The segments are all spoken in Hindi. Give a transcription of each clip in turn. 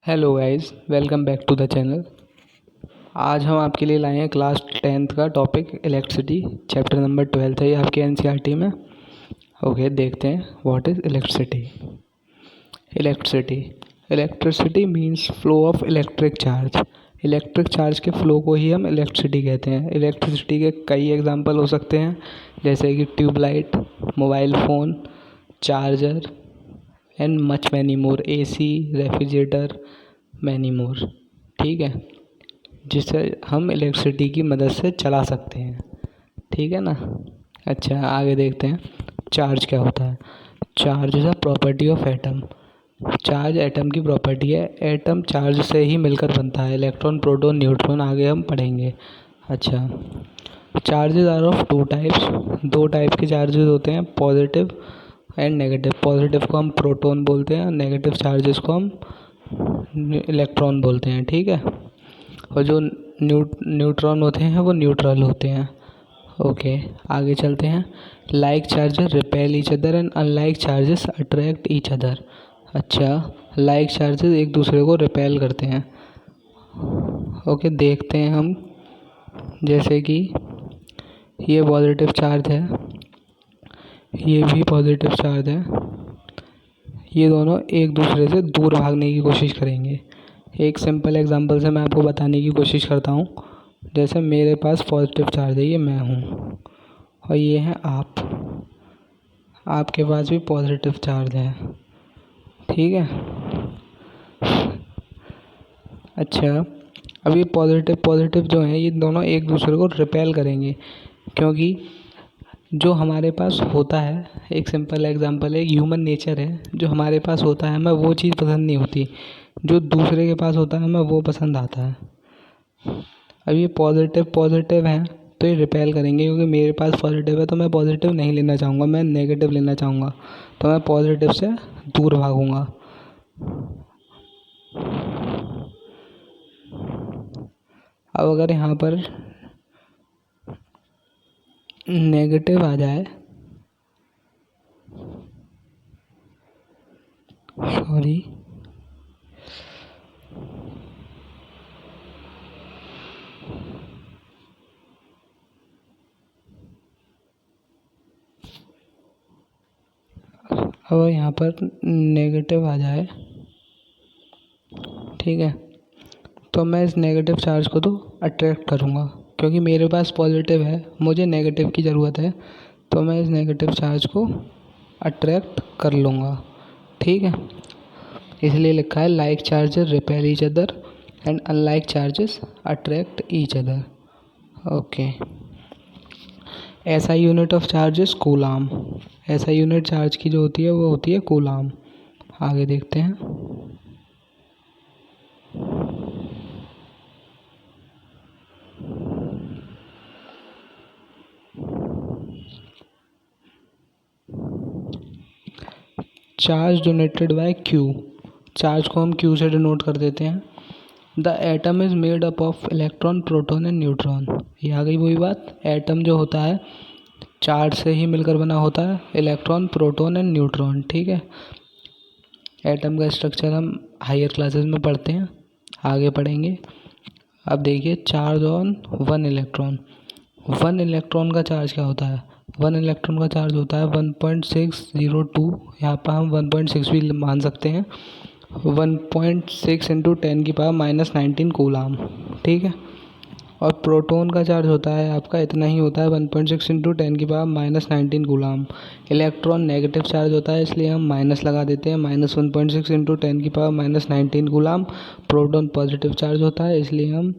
Hello guys, welcome back to the channel. आज हम आपके लिए लाए हैं क्लास 10th का टॉपिक इलेक्ट्रिसिटी। चैप्टर नंबर 12 है ये आपके एनसीईआरटी में। ओके, देखते हैं what is electricity. Electricity electricity means flow of electric charge. Electric charge के फ्लो को ही हम इलेक्ट्रिसिटी कहते हैं। इलेक्ट्रिसिटी के कई एग्जांपल हो सकते हैं, जैसे कि tubelight, mobile phone, charger and much many more, AC, refrigerator, many more. ठीक है, जिसे हम इलेक्ट्रिसिटी की मदद से चला सकते हैं। ठीक है ना। अच्छा, आगे देखते हैं चार्ज क्या होता है। Charge is a property of atom. Charge atom की प्रॉपर्टी है। एटम चार्ज से ही मिलकर बनता है, इलेक्ट्रॉन, प्रोटॉन, न्यूट्रॉन, आगे हम पढ़ेंगे। अच्छा, charges are of two types. दो टाइप के चार्जेस होते हैं, पॉजिटिव एंड नेगेटिव। पॉजिटिव को हम प्रोटॉन बोलते हैं, नेगेटिव चार्जेस को हम इलेक्ट्रॉन बोलते हैं। ठीक है, और जो न्यूट्रॉन होते हैं वो न्यूट्रल होते हैं। ओके, आगे चलते हैं। Like charges repel each other and unlike charges attract each other. अच्छा, लाइक चार्जेस एक दूसरे को रिपेल करते हैं। ओके, देखते हैं हम, जैसे कि ये पॉजिटिव चार्ज है, ये भी पॉजिटिव चार्ज है। ये दोनों एक दूसरे से दूर भागने की कोशिश करेंगे। एक सिंपल एग्जांपल से मैं आपको बताने की कोशिश करता हूँ। जैसे मेरे पास पॉजिटिव चार्ज है, ये मैं हूँ, और ये है आप। आपके पास भी पॉजिटिव चार्ज है। ठीक है। अच्छा, अब ये पॉजिटिव पॉजिटिव जो हैं, ये दोनों एक दूसरे को रिपेल करेंगे, क्योंकि जो हमारे पास होता है, एक सिंपल एग्जांपल है, ह्यूमन नेचर है, जो हमारे पास होता है हमें वो चीज़ पसंद नहीं होती, जो दूसरे के पास होता है हमें वो पसंद आता है। अब ये पॉजिटिव पॉजिटिव हैं तो ये रिपेल करेंगे, क्योंकि मेरे पास पॉजिटिव है तो मैं पॉजिटिव नहीं लेना चाहूँगा, मैं नेगेटिव लेना चाहूँगा, तो मैं पॉजिटिव से दूर भागूँगा। अब अगर यहाँ पर नेगेटिव आ जाए, सॉरी, अब यहाँ पर नेगेटिव आ जाए, ठीक है, तो मैं इस नेगेटिव चार्ज को तो अट्रैक्ट करूँगा, क्योंकि मेरे पास पॉजिटिव है, मुझे नेगेटिव की ज़रूरत है, तो मैं इस नेगेटिव चार्ज को अट्रैक्ट कर लूँगा। ठीक है, इसलिए लिखा है like charges repel each other and unlike charges attract each other. Okay, ऐसा unit of charge is coulomb. ऐसा यूनिट चार्ज की जो होती है वो होती है कूलाम। आगे देखते हैं। Charge donated bye Q. Charge को हम क्यू से डिनोट कर देते हैं। The atom is made up of electron, proton and neutron. ये आ गई वही बात, एटम जो होता है चार्ज से ही मिलकर बना होता है, इलेक्ट्रॉन, प्रोटॉन एंड न्यूट्रॉन। ठीक है, एटम का स्ट्रक्चर हम हायर क्लासेस में पढ़ते हैं, आगे पढ़ेंगे। अब देखिए, charge on one electron. One electron का चार्ज क्या होता है? वन इलेक्ट्रॉन का चार्ज होता है 1.602। यहाँ पर हम 1.6 भी मान सकते हैं। 1.6 इंटू 10⁻⁻19 कूलाम। ठीक है, और प्रोटॉन का चार्ज होता है आपका इतना ही होता है, 1.6 into 10⁻⁻19 coulomb. Electron negative charge होता है, इसलिए हम माइनस लगा देते हैं, -1.6 into 10⁻⁻19 coulomb. Proton positive charge होता है, इसलिए हम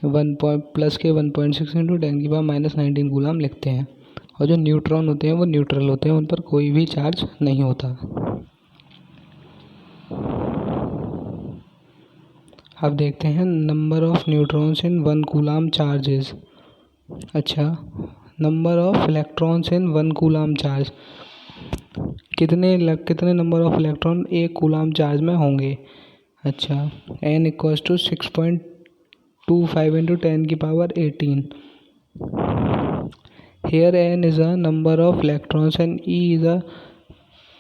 1.6 इंटू 10⁻⁻19 कूलाम लिखते हैं। और जो न्यूट्रॉन होते हैं वो न्यूट्रल होते हैं, उन पर कोई भी चार्ज नहीं होता। अब देखते हैं number of neutrons in one coulomb charges. अच्छा, number of electrons in one coulomb charge, कितने नंबर ऑफ इलेक्ट्रॉन एक कूलाम चार्ज में होंगे। अच्छा, n = 6.25 into 10⁻18। Here n is a number of electrons and E is a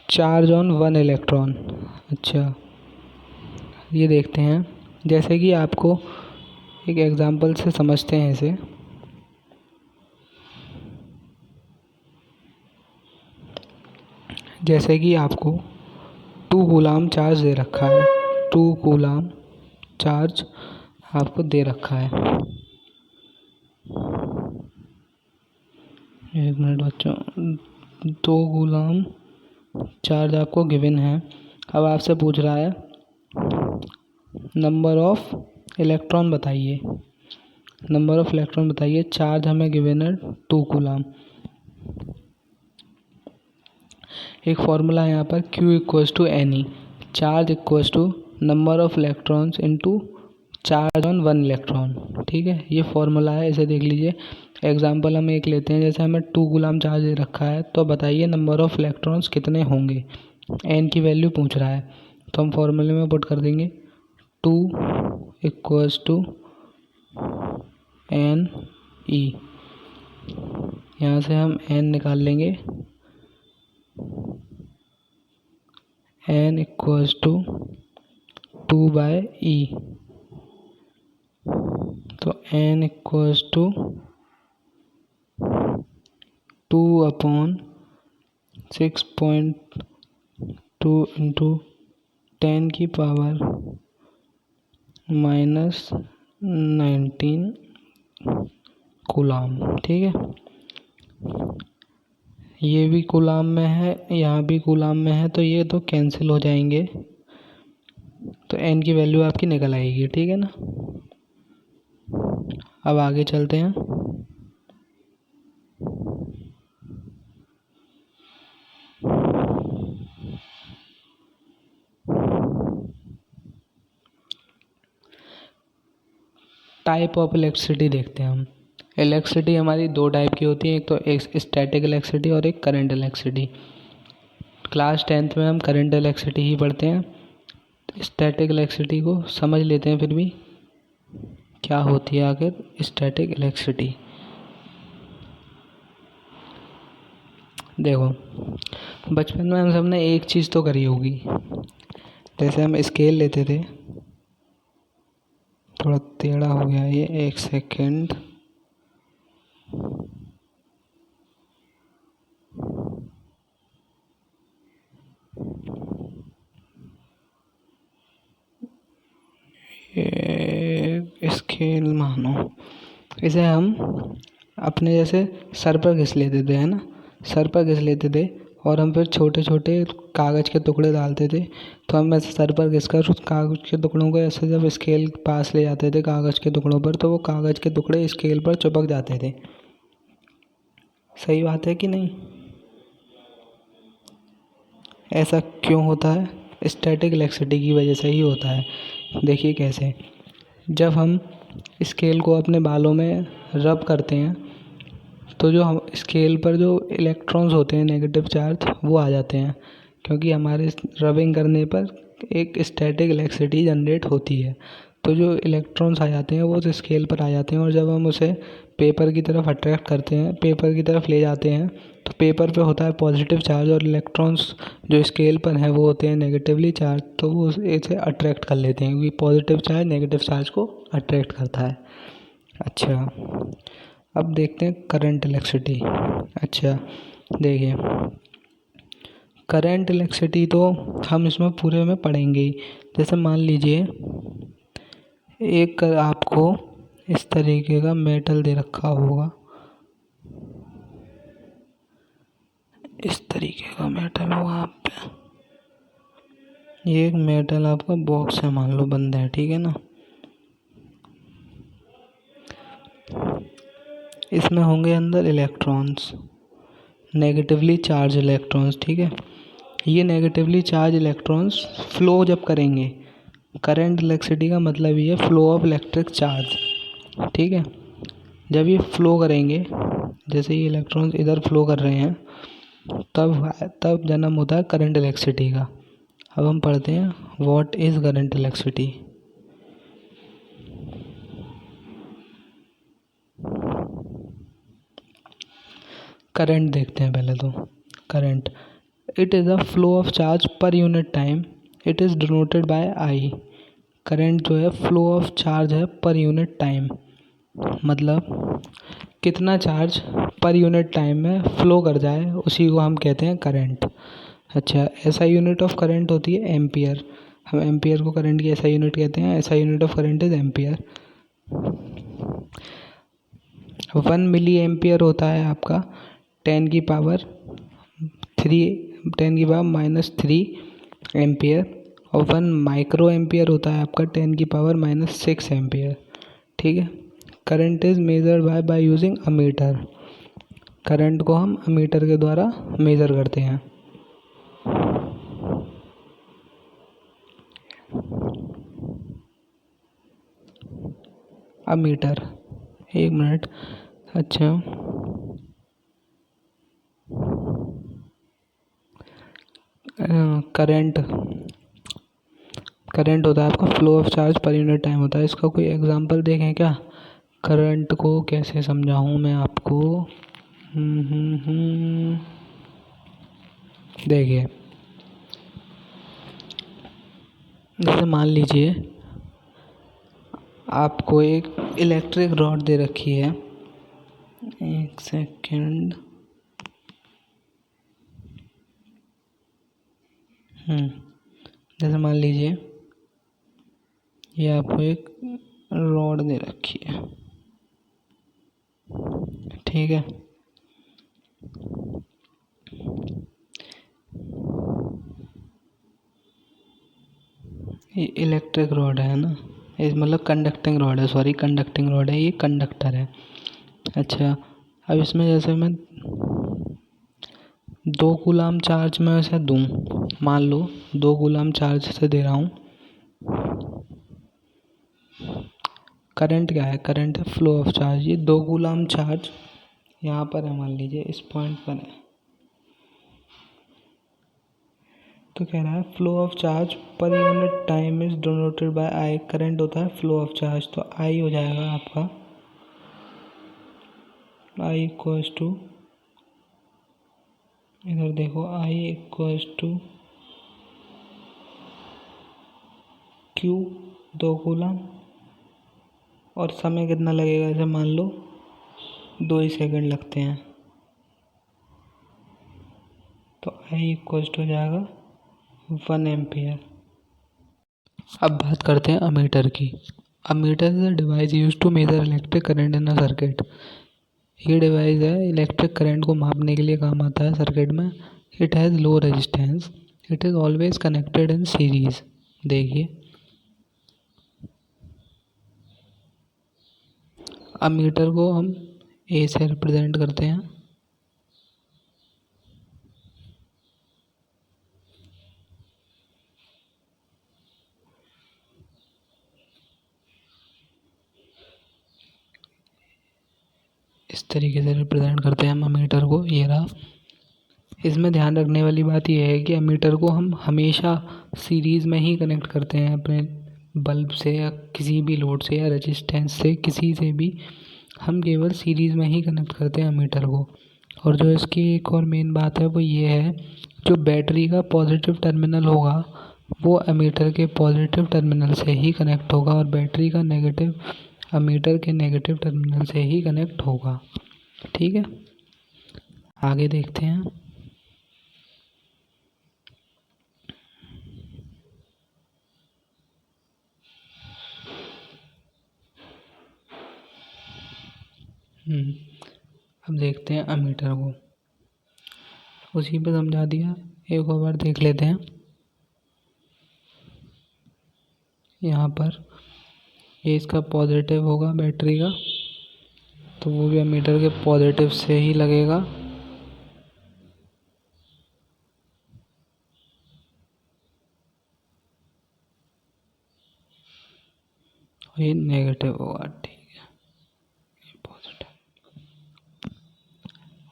charge on one electron। अच्छा, ये देखते हैं, जैसे कि आपको एक एग्जांपल से समझते हैं इसे। जैसे कि आपको 2 कूलाम चार्ज दे रखा है, 2 कूलाम चार्ज आपको दे रखा है। एक मिनट बच्चों, 2 कूलाम चार्ज आपको गिवन है। अब आपसे पूछ रहा है नंबर ऑफ इलेक्ट्रॉन बताइए, नंबर ऑफ इलेक्ट्रॉन बताइए। चार्ज हमें गिवन है 2 कूलाम। एक फॉर्मूला है यहाँ पर, Q equals to NE, charge equals to number of electrons into charge on 1 electron. ठीक है, ये फॉर्मूला है, इसे देख लीजिए। एग्जाम्पल हम एक लेते हैं, जैसे हमें 2 कूलाम चार्ज दे रखा है, तो बताइए नंबर ऑफ इलेक्ट्रॉन्स कितने होंगे। एन की वैल्यू पूछ रहा है, तो हम फॉर्मूले में पुट कर देंगे 2 इक्वल्स टू NE। यहाँ से हम n निकाल लेंगे, n इक्वल्स टू 2/E। तो n इक्वल्स टू 2/6.2 इंटू 10 की पावर -19 कूलाम। ठीक है, ये भी कूलाम में है, यहाँ भी कूलाम में है, तो ये तो कैंसिल हो जाएंगे, तो n की वैल्यू आपकी निकल आएगी। ठीक है ना। अब आगे चलते हैं। टाइप ऑफ इलेक्ट्रिसिटी देखते हैं हम। इलेक्ट्रिसिटी हमारी 2 टाइप की होती है, एक तो एक स्टैटिक इलेक्ट्रिसिटी और एक करंट इलेक्ट्रिसिटी। क्लास 10th में हम करंट इलेक्ट्रिसिटी ही पढ़ते हैं। स्टैटिक इलेक्ट्रिसिटी को समझ लेते हैं फिर भी, क्या होती है आखिर स्टैटिक इलेक्ट्रिसिटी। देखो, बचपन में हम सबने एक चीज़ तो करी होगी, जैसे हम स्केल लेते थे। थोड़ा टेढ़ा हो गया ये, 1 सेकेंड। ये स्केल मानो, इसे हम अपने जैसे सर पर घिस लेते थे, है ना, सर पर घिस लेते थे, और हम फिर छोटे छोटे कागज़ के टुकड़े डालते थे। तो हम ऐसे सर पर घिस कर उस कागज़ के टुकड़ों को ऐसे जब स्केल पास ले जाते थे कागज़ के टुकड़ों पर, तो वो कागज़ के टुकड़े स्केल पर चिपक जाते थे। सही बात है कि नहीं? ऐसा क्यों होता है? स्टैटिक इलेक्ट्रिसिटी की वजह से ही होता है। देखिए कैसे, जब हम स्केल को अपने बालों में रब करते हैं, तो जो हम स्केल पर जो इलेक्ट्रॉन्स होते हैं नेगेटिव चार्ज, वो आ जाते हैं, क्योंकि हमारे रबिंग करने पर एक स्टैटिक इलेक्ट्रिसिटी जनरेट होती है। तो जो इलेक्ट्रॉन्स आ जाते हैं वो उस स्केल पर आ जाते हैं, और जब हम उसे पेपर की तरफ अट्रैक्ट करते हैं, पेपर की तरफ ले जाते हैं, तो पेपर पे होता है पॉजिटिव चार्ज, और इलेक्ट्रॉन्स जो स्केल पर हैं वो होते हैं नेगेटिवली चार्ज, तो वो इसे अट्रैक्ट कर लेते हैं, क्योंकि पॉजिटिव चार्ज नेगेटिव चार्ज को अट्रैक्ट करता है। अच्छा, अब देखते हैं करंट इलेक्ट्रिसिटी। अच्छा देखिए, करंट इलेक्ट्रिसिटी तो हम इसमें पूरे में पढ़ेंगे ही। जैसे मान लीजिए एक आपको इस तरीके का मेटल दे रखा होगा, इस तरीके का मेटल होगा आप पे, ये एक मेटल आपका बॉक्स है, मान लो बंद है, ठीक है ना। इसमें होंगे अंदर इलेक्ट्रॉन्स, नेगेटिवली चार्ज इलेक्ट्रॉन्स, ठीक है। ये नेगेटिवली चार्ज इलेक्ट्रॉन्स फ्लो जब करेंगे, करंट इलेक्ट्रिसिटी का मतलब ये है फ्लो ऑफ इलेक्ट्रिक चार्ज, ठीक है। जब ये फ्लो करेंगे, जैसे ये इलेक्ट्रॉन्स इधर फ्लो कर रहे हैं, तब जन्म होता है करंट इलेक्ट्रिसिटी का। अब हम पढ़ते हैं what is current electricity. Current देखते हैं पहले तो। Current, it is a flow of charge per unit time, it is denoted by I। Current जो है फ्लो ऑफ चार्ज है पर यूनिट टाइम, मतलब कितना चार्ज पर यूनिट टाइम में फ्लो कर जाए उसी को हम कहते हैं करंट। अच्छा, ऐसा यूनिट ऑफ करंट होती है एम्पियर। हम एम्पियर को करंट की ऐसा यूनिट कहते हैं। ऐसा unit of current is ampere. 1 milli ampere होता है आपका 10 की पावर -3 एम्पियर, और 1 माइक्रो एम्पियर होता है आपका 10 की पावर -6 एम्पियर। ठीक है। Current is measured by using ammeter. Current को हम अमीटर के द्वारा मेज़र करते हैं। अमीटर, एक मिनट। अच्छा, करंट होता है आपका flow of charge per unit time होता है। इसका कोई एग्जांपल देखें क्या? करंट को कैसे समझाऊं मैं आपको? देखिए, जैसे मान लीजिए आपको एक इलेक्ट्रिक रॉड दे रखी है। एक सेकेंड। जैसे मान लीजिए ये आपको एक रॉड दे रखी है, ठीक है। ये इलेक्ट्रिक रॉड है ना, ये मतलब कंडक्टिंग रॉड है, सॉरी कंडक्टिंग रॉड है, ये कंडक्टर है। अच्छा, अब इसमें जैसे मैं 2 कूलाम चार्ज में ऐसे दूँ, मान लो 2 कूलाम चार्ज से दे रहा हूँ। करंट क्या है? करंट है फ्लो ऑफ चार्ज। ये 2 कूलाम चार्ज यहाँ पर है, मान लीजिए इस पॉइंट पर है, तो कह रहा है flow of charge per unit time is denoted by I. Current होता है फ्लो ऑफ चार्ज, तो आई हो जाएगा आपका आई इक्वल्स टू, इधर देखो, I equals to Q 2 coulomb, और समय कितना लगेगा? ऐसे मान लो 2 ही सेकंड लगते हैं, तो आई इक्वल्स टू हो जाएगा 1 एम्पियर। अब बात करते हैं अमीटर की। Ammeter is a device use to measure electric current in a circuit. ये डिवाइस है इलेक्ट्रिक करंट को मापने के लिए काम आता है सर्किट में। It has low resistance, it is always connected in series. देखिए, अमीटर को हम ए से रिप्रेजेंट करते हैं। इस तरीके से रिप्रेजेंट करते हैं हम अमीटर को, ये रहा। इसमें ध्यान रखने वाली बात यह है कि अमीटर को हम हमेशा सीरीज़ में ही कनेक्ट करते हैं अपने बल्ब से या किसी भी लोड से या रेजिस्टेंस से, किसी से भी हम केवल सीरीज़ में ही कनेक्ट करते हैं अमीटर को। और जो इसकी एक और मेन बात है वो ये है, जो बैटरी का पॉजिटिव टर्मिनल होगा वो अमीटर के पॉजिटिव टर्मिनल से ही कनेक्ट होगा, और बैटरी का नेगेटिव अमीटर के नेगेटिव टर्मिनल से ही कनेक्ट होगा। ठीक है, आगे देखते हैं। अब देखते हैं अमीटर को, उसी पे समझा दिया, एक और बार देख लेते हैं। यहाँ पर ये इसका पॉजिटिव होगा बैटरी का, तो वो भी अमीटर के पॉजिटिव से ही लगेगा। ये नेगेटिव होगा, ठीक है, ये पॉजिटिव।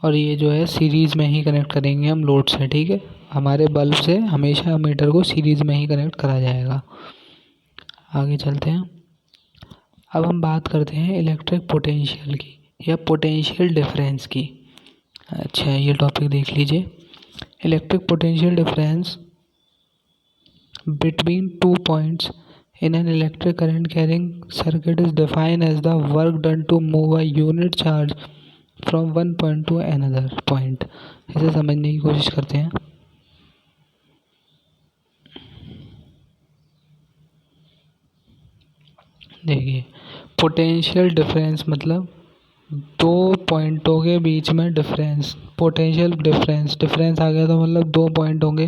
और ये जो है सीरीज़ में ही कनेक्ट करेंगे हम लोड से, ठीक है। हमारे बल्ब से हमेशा अमीटर को सीरीज़ में ही कनेक्ट करा जाएगा। आगे चलते हैं। अब हम बात करते हैं इलेक्ट्रिक पोटेंशियल की या पोटेंशियल डिफरेंस की। अच्छा, ये टॉपिक देख लीजिए। Electric potential difference between 2 points in an electric current carrying circuit is defined as the work done to move a unit charge from one point to another point। इसे समझने की कोशिश करते हैं। देखिए, पोटेंशियल डिफरेंस मतलब दो पॉइंटों के बीच में डिफरेंस, पोटेंशियल डिफरेंस आ गया तो मतलब दो पॉइंट होंगे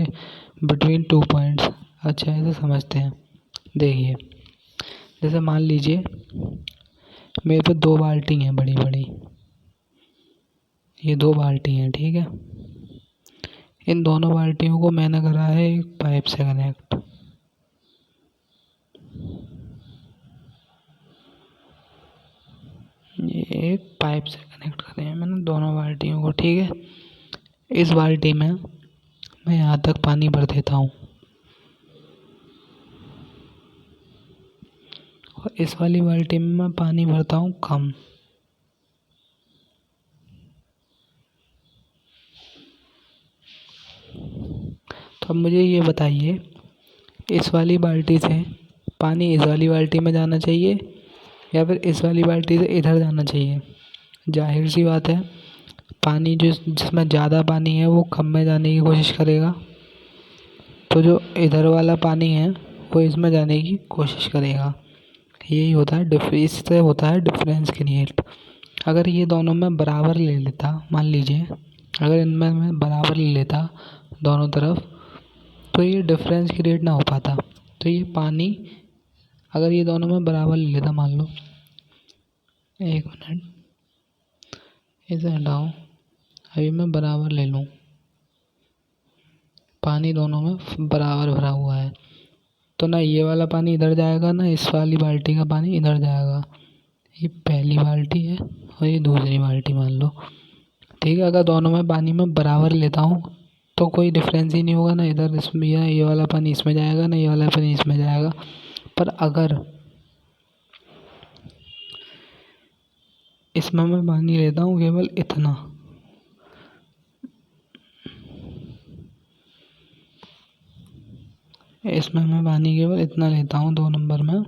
बिटवीन टू पॉइंट्स। अच्छा, इसे समझते हैं। देखिए, जैसे मान लीजिए मेरे पे दो बाल्टी हैं बड़ी बड़ी, ये दो बाल्टी हैं, ठीक है। इन दोनों बाल्टियों को मैंने करा है एक पाइप से कनेक्ट। ये एक पाइप से कनेक्ट करे हैं मैंने दोनों बाल्टियों को, ठीक है। इस बाल्टी में मैं यहाँ तक पानी भर देता हूँ और इस वाली बाल्टी में मैं पानी भरता हूँ कम। तो अब मुझे ये बताइए, इस वाली बाल्टी से पानी इस वाली बाल्टी में जाना चाहिए या फिर इस वाली बाल्टी से इधर जाना चाहिए? जाहिर सी बात है, पानी जिसमें ज़्यादा पानी है वो कम में जाने की कोशिश करेगा, तो जो इधर वाला पानी है वो इसमें जाने की कोशिश करेगा। यही होता है इससे होता है डिफरेंस क्रिएट। अगर ये दोनों में बराबर ले लेता, मान लीजिए अगर इनमें मैं बराबर ले लेता दोनों तरफ, तो ये डिफरेंस क्रिएट ना हो पाता। तो ये पानी अगर ये दोनों में बराबर ले लेता, मान लो, एक मिनट इसे हटाओ, अभी मैं बराबर ले लूँ, पानी दोनों में बराबर भरा हुआ है, तो ना ये वाला पानी इधर जाएगा ना इस वाली बाल्टी का पानी इधर जाएगा। ये पहली बाल्टी है और ये दूसरी बाल्टी मान लो, ठीक है। अगर दोनों में पानी में बराबर लेता हूँ तो कोई डिफरेंस ही नहीं होगा, ना इधर इसमें या ये वाला पानी इसमें जाएगा ना ये वाला पानी इसमें जाएगा। पर अगर इसमें मैं पानी लेता हूँ केवल इतना, इसमें मैं पानी केवल इतना लेता हूँ, दो नंबर में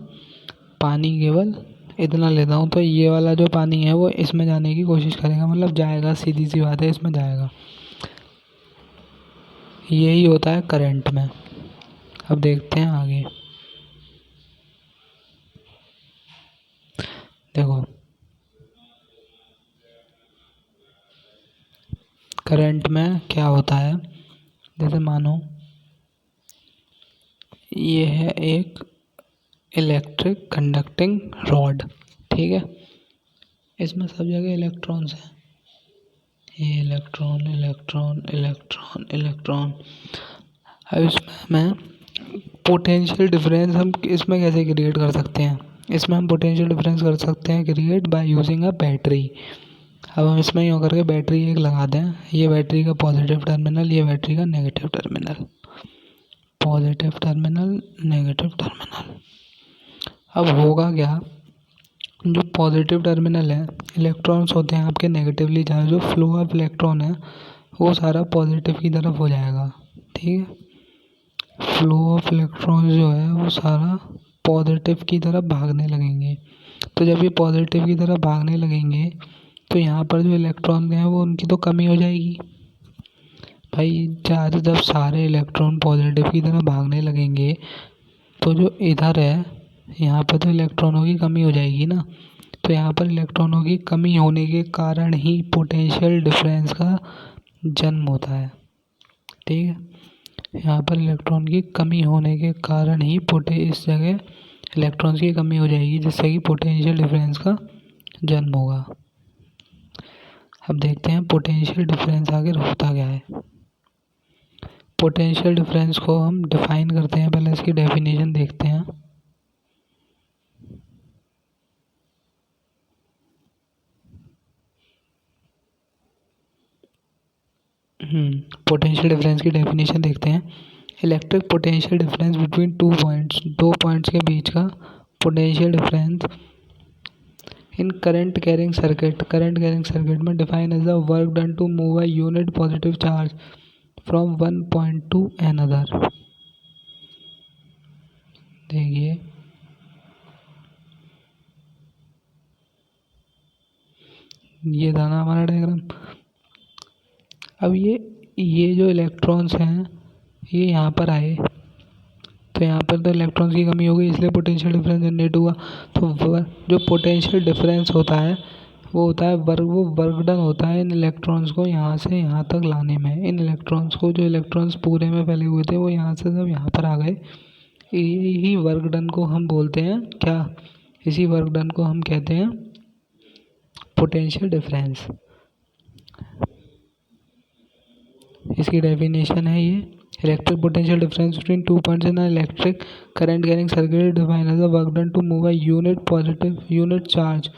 पानी केवल इतना लेता हूँ, तो ये वाला जो पानी है वो इसमें जाने की कोशिश करेगा, मतलब जाएगा, सीधी सी बात है, इसमें जाएगा। यही होता है करंट में। अब देखते हैं आगे। देखो, करंट में क्या होता है, जैसे मानो ये है एक इलेक्ट्रिक कंडक्टिंग रॉड, ठीक है। इसमें सब जगह इलेक्ट्रॉन्स हैं, ये इलेक्ट्रॉन इलेक्ट्रॉन इलेक्ट्रॉन इलेक्ट्रॉन। अब इसमें मैं पोटेंशियल डिफरेंस हम इसमें कैसे क्रिएट कर सकते हैं? इसमें हम पोटेंशियल डिफरेंस कर सकते हैं create by using a battery. अब हम इसमें यूँ करके बैटरी एक लगा दें, ये बैटरी का पॉजिटिव टर्मिनल, ये बैटरी का negative terminal, positive terminal negative terminal. अब होगा क्या, जो पॉजिटिव टर्मिनल है, इलेक्ट्रॉन्स होते हैं आपके नेगेटिवली चार्ज, जो फ्लो ऑफ इलेक्ट्रॉन है वो सारा पॉजिटिव की तरफ हो जाएगा, ठीक है। फ्लो ऑफ इलेक्ट्रॉन जो है वो सारा पॉजिटिव की तरफ भागने लगेंगे। तो जब ये पॉजिटिव की तरफ भागने लगेंगे तो यहाँ पर जो इलेक्ट्रॉन हैं वो उनकी तो कमी हो जाएगी भाई। जब सारे इलेक्ट्रॉन पॉजिटिव की तरफ भागने लगेंगे तो जो इधर है यहाँ पर तो इलेक्ट्रॉनों की कमी हो जाएगी ना। तो यहाँ पर इलेक्ट्रॉनों की कमी होने के कारण ही पोटेंशियल डिफरेंस का जन्म होता है, ठीक है। यहाँ पर इलेक्ट्रॉन की कमी होने के कारण ही इस जगह इलेक्ट्रॉन्स की कमी हो जाएगी, जिससे कि पोटेंशियल डिफरेंस का जन्म होगा। अब देखते हैं पोटेंशियल डिफरेंस आखिर होता क्या है। पोटेंशियल डिफरेंस को हम डिफाइन करते हैं, पहले इसकी डेफिनेशन देखते हैं। पोटेंशियल डिफरेंस की डेफिनेशन देखते हैं। Electric potential difference between two points, दो पॉइंट्स के बीच का potential difference in current carrying circuit में define as the work done to move a unit positive charge from one point to another. देखिए, ये था ना हमारा डायग्राम। अब ये जो इलेक्ट्रॉन्स हैं ये यहाँ पर आए, तो यहाँ पर तो इलेक्ट्रॉन्स की कमी हो गई, इसलिए पोटेंशियल डिफरेंस जनरेट हुआ। तो जो पोटेंशियल डिफरेंस होता है वो होता है वो वर्क डन होता है इन इलेक्ट्रॉन्स को यहाँ से यहाँ तक लाने में। इन इलेक्ट्रॉन्स को, जो इलेक्ट्रॉन्स पूरे में फैले हुए थे वो यहाँ से सब यहाँ पर आ गए, यही वर्क डन को हम बोलते हैं क्या, इसी वर्क डन को हम कहते हैं पोटेंशियल डिफरेंस। इसकी डेफिनेशन है ये, electric potential difference between two points in electric current carrying circuit defined as the work done to move a unit charge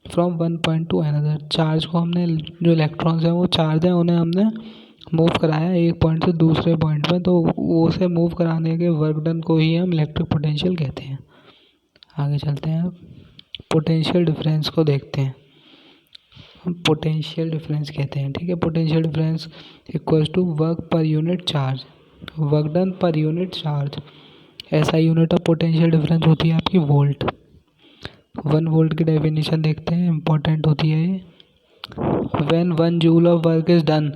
from one point to another. Charge को हमने, जो इलेक्ट्रॉन्स हैं वो चार्ज हैं, उन्हें हमने मूव कराया एक पॉइंट से दूसरे पॉइंट में, तो वो उसे मूव कराने के वर्क डन को ही हम इलेक्ट्रिक पोटेंशियल कहते हैं। आगे चलते हैं, अब पोटेंशियल डिफरेंस को देखते हैं। हम पोटेंशियल डिफरेंस कहते हैं, ठीक है। Potential difference equals to work per unit charge, work done per unit charge. ऐसा यूनिट ऑफ पोटेंशियल डिफरेंस होती है आपकी वोल्ट। 1 वोल्ट की डेफिनेशन देखते हैं, इंपॉर्टेंट होती है ये। When 1 joule of work is done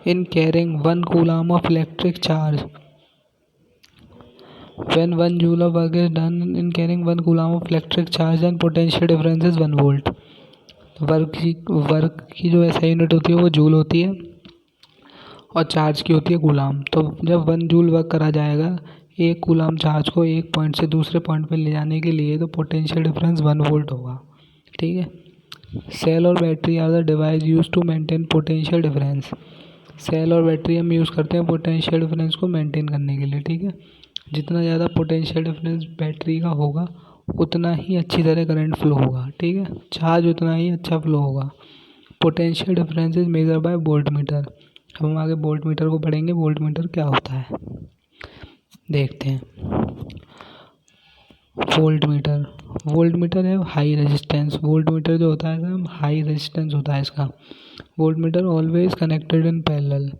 in carrying 1 coulomb of electric charge, when 1 joule of work is done in carrying 1 coulomb of electric charge, then potential difference is 1 volt। Work की जो ऐसा यूनिट होती है वो जूल होती है और चार्ज की होती है कूलाम। तो जब 1 जूल वर्क करा जाएगा एक कूलाम चार्ज को एक पॉइंट से दूसरे पॉइंट पर ले जाने के लिए, तो पोटेंशियल डिफरेंस 1 वोल्ट होगा, ठीक है। सेल और battery are the device use to maintain potential difference. Cell और बैटरी हम यूज़ करते हैं पोटेंशियल डिफरेंस को मेंटेन करने के लिए, ठीक है। जितना ज़्यादा पोटेंशियल डिफरेंस बैटरी का होगा उतना ही अच्छी तरह करंट फ्लो होगा, ठीक है। चार्ज उतना ही अच्छा फ्लो होगा। Potential difference is measure by volt meter. अब हम आगे वोल्ट मीटर को पढ़ेंगे, वोल्ट मीटर क्या होता है देखते हैं। वोल्ट मीटर है हाई रेजिस्टेंस। वोल्ट मीटर जो होता है हाई रेजिस्टेंस होता है इसका। Volt meter always connected in parallel.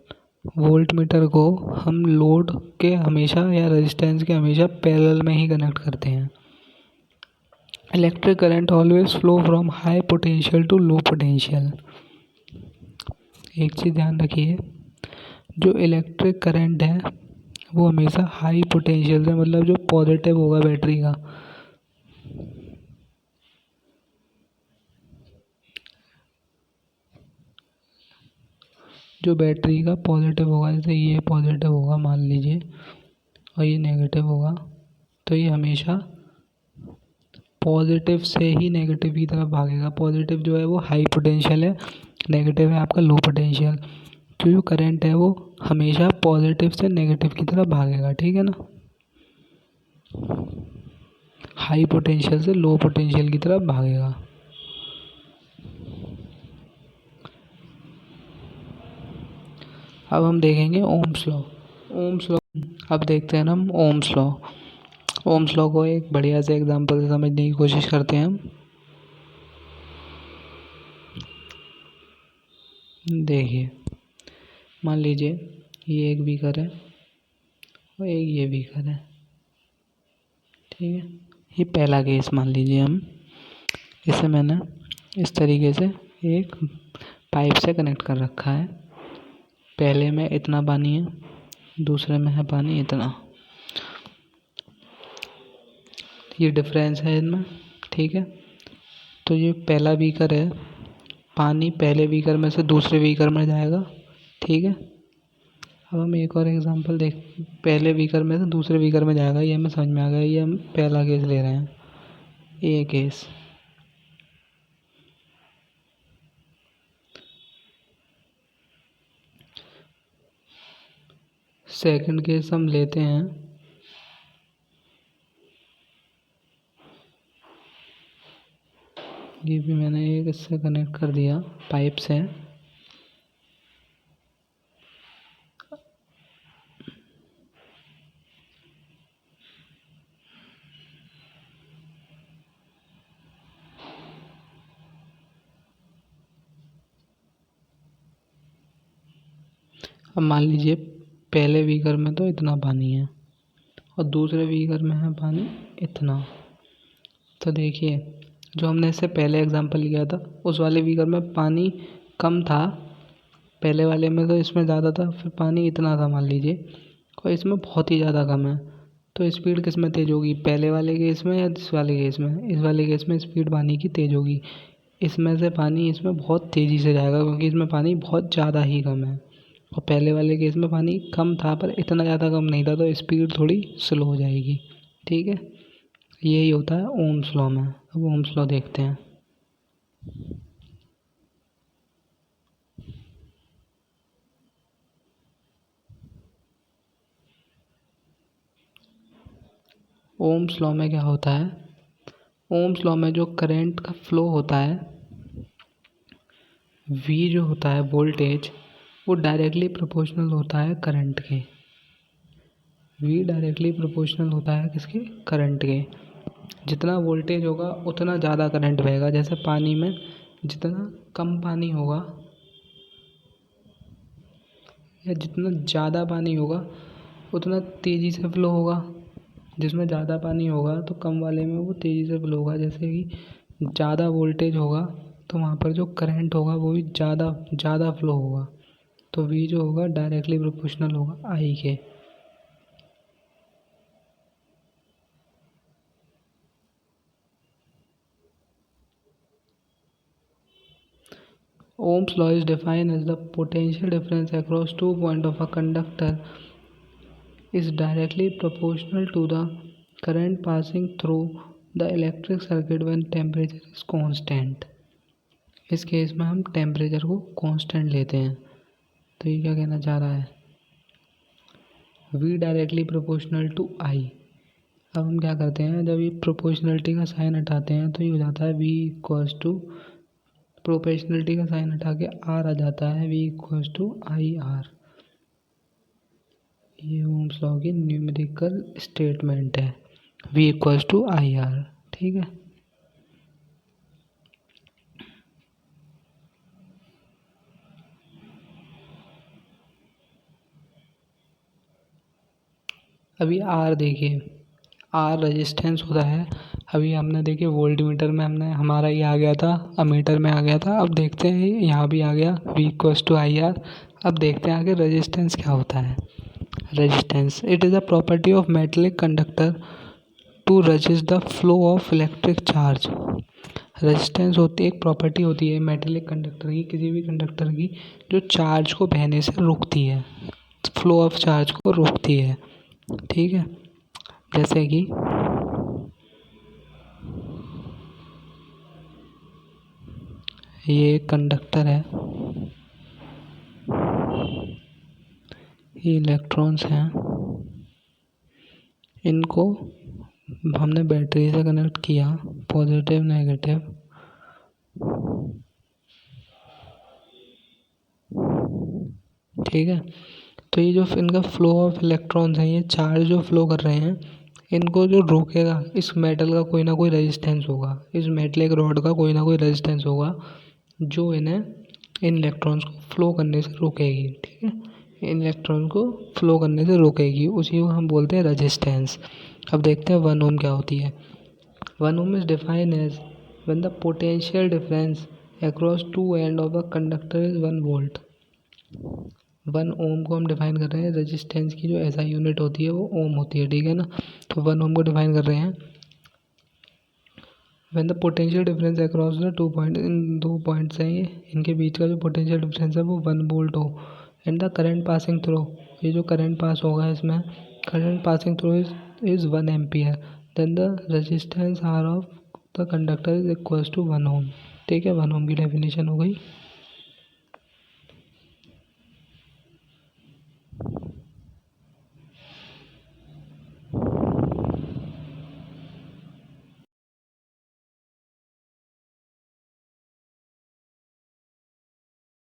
Volt meter को हम लोड के हमेशा या रेजिस्टेंस के हमेशा पैरेलल में ही कनेक्ट करते हैं। Electric current always flow from high potential to low potential. एक चीज़ ध्यान रखिए, जो इलेक्ट्रिक करंट है वो हमेशा हाई पोटेंशियल से, मतलब जो पॉजिटिव होगा बैटरी का, जो बैटरी का पॉजिटिव होगा, जैसे ये पॉजिटिव होगा मान लीजिए और ये नेगेटिव होगा, तो ये हमेशा पॉजिटिव से ही नेगेटिव की तरफ भागेगा। पॉजिटिव जो है वो हाई पोटेंशियल है, नेगेटिव है आपका लो पोटेंशियल। तो जो करंट है वो हमेशा पॉजिटिव से नेगेटिव की तरफ भागेगा, ठीक है ना। हाई पोटेंशियल से लो पोटेंशियल की तरफ भागेगा। अब हम देखेंगे ओम्स लॉ। अब देखते हैं हम ओम्स लॉ। ओम्स लॉ को एक बढ़िया से एग्जांपल से समझने की कोशिश करते हैं हम। देखिए, मान लीजिए ये एक बीकर है और एक ये बीकर है, ठीक है। ये पहला केस मान लीजिए हम, इसे मैंने इस तरीके से एक पाइप से कनेक्ट कर रखा है। पहले में इतना पानी है, दूसरे में है पानी इतना, ये डिफरेंस है इनमें, ठीक है। तो ये पहला बीकर है, पानी पहले बीकर में से दूसरे बीकर में जाएगा, ठीक है। अब हम एक और एग्जांपल देख, पहले बीकर में से दूसरे बीकर में जाएगा, ये हमें समझ में आ गया। ये हम पहला केस ले रहे हैं, ये केस। सेकंड केस हम लेते हैं, ये भी मैंने एक इससे कनेक्ट कर दिया पाइप से। अब मान लीजिए पहले बीकर में तो इतना पानी है और दूसरे बीकर में है पानी इतना। तो देखिए जो हमने इससे पहले एग्जांपल लिया था उस वाले बीकर में पानी कम था, पहले वाले में तो इसमें ज़्यादा था, फिर पानी इतना था मान लीजिए, और इसमें बहुत ही ज़्यादा कम है। तो स्पीड किस में तेज़ होगी, पहले वाले केस में या इस वाले केस में? इस वाले केस में स्पीड पानी की तेज़ होगी। इसमें से पानी इसमें बहुत तेज़ी से जाएगा क्योंकि इसमें पानी बहुत ज़्यादा ही कम है, और पहले वाले केस में पानी कम था पर इतना ज़्यादा कम नहीं था, तो स्पीड थोड़ी स्लो हो जाएगी। ठीक है, यही होता है ओम्स लॉ में। अब ओम्स लॉ देखते हैं। ओम्स लॉ में क्या होता है, ओम्स लॉ में जो करंट का फ्लो होता है, V जो होता है वोल्टेज, वो डायरेक्टली प्रोपोर्शनल होता है करंट के। V डायरेक्टली प्रोपोर्शनल होता है किसके, करंट के। जितना वोल्टेज होगा उतना ज़्यादा करंट बहेगा। जैसे पानी में जितना कम पानी होगा या जितना ज़्यादा पानी होगा उतना तेज़ी से फ्लो होगा। जिसमें ज़्यादा पानी होगा तो कम वाले में वो तेज़ी से फ्लो होगा। जैसे कि ज़्यादा वोल्टेज होगा तो वहाँ पर जो करंट होगा वो भी ज़्यादा फ्लो होगा। तो V जो होगा डायरेक्टली प्रोपोर्शनल होगा I के। Ohm's law is defined as the potential difference across 2 points of a conductor is directly proportional to the current passing through the electric circuit when temperature is constant। इस केस में हम टेम्परेचर को कांस्टेंट लेते हैं। तो ये क्या कहना चाह रहा है, V directly proportional to I। अब हम क्या करते हैं, जब ये प्रोपोर्शनलिटी का साइन हटाते हैं तो ये हो जाता है V इक्वल्स टू, प्रोपोर्शनलिटी का साइन हटा के R आ जाता है, V इक्वल्स टू IR। ये ओम्स लॉ की न्यूमेरिकल स्टेटमेंट है, V इक्वल्स टू IR। ठीक है, अभी R देखिए, R रेजिस्टेंस होता है। अभी हमने देखिए वोल्टमीटर में हमने हमारा ये आ गया था, अमीटर में आ गया था। अब देखते हैं यहाँ भी आ गया V इक्वल्स टू IR। अब देखते हैं आगे रेजिस्टेंस क्या होता है। Resistance, it is a property of metallic conductor to resist the flow of electric charge. Resistance होती है, एक प्रॉपर्टी होती है मेटेलिक कंडक्टर की, किसी भी कंडक्टर की, जो चार्ज को बहने से रोकती है, फ्लो ऑफ चार्ज को रोकती है। ठीक है, जैसे कि ये कंडक्टर है, ये इलेक्ट्रॉन्स हैं, इनको हमने बैटरी से कनेक्ट किया, पॉजिटिव नेगेटिव। ठीक है, तो ये जो इनका फ्लो ऑफ इलेक्ट्रॉन्स हैं, ये चार्ज जो फ्लो कर रहे हैं, इनको जो रोकेगा, इस मेटल का कोई ना कोई रेजिस्टेंस होगा, इस मेटलिक रॉड का कोई ना कोई रेजिस्टेंस होगा जो इन्हें, इन इलेक्ट्रॉन्स को फ्लो करने से रोकेगी। ठीक है, इन इलेक्ट्रॉन को फ्लो करने से रोकेगी, उसी को हम बोलते हैं रेजिस्टेंस। अब देखते हैं 1 ओम क्या होती है। 1 ohm is defined as when the potential difference across two ends of a conductor is 1 volt। 1 ओम को हम डिफाइन कर रहे हैं, रेजिस्टेंस की जो ऐसा यूनिट होती है वो ओम होती है। ठीक है ना, तो 1 ओम को डिफाइन कर रहे हैं when the potential difference across the 2 point, in 2 points हैं ये, इनके बीच का जो पोटेंशियल डिफरेंस है वो 1 वोल्ट हो, and the current passing through, ये जो करंट पास होगा इसमें, current passing through is 1 ampere, then the resistance R of the conductor is equals to 1 ohm. ठीक है, 1 ओम की डेफिनेशन हो गई।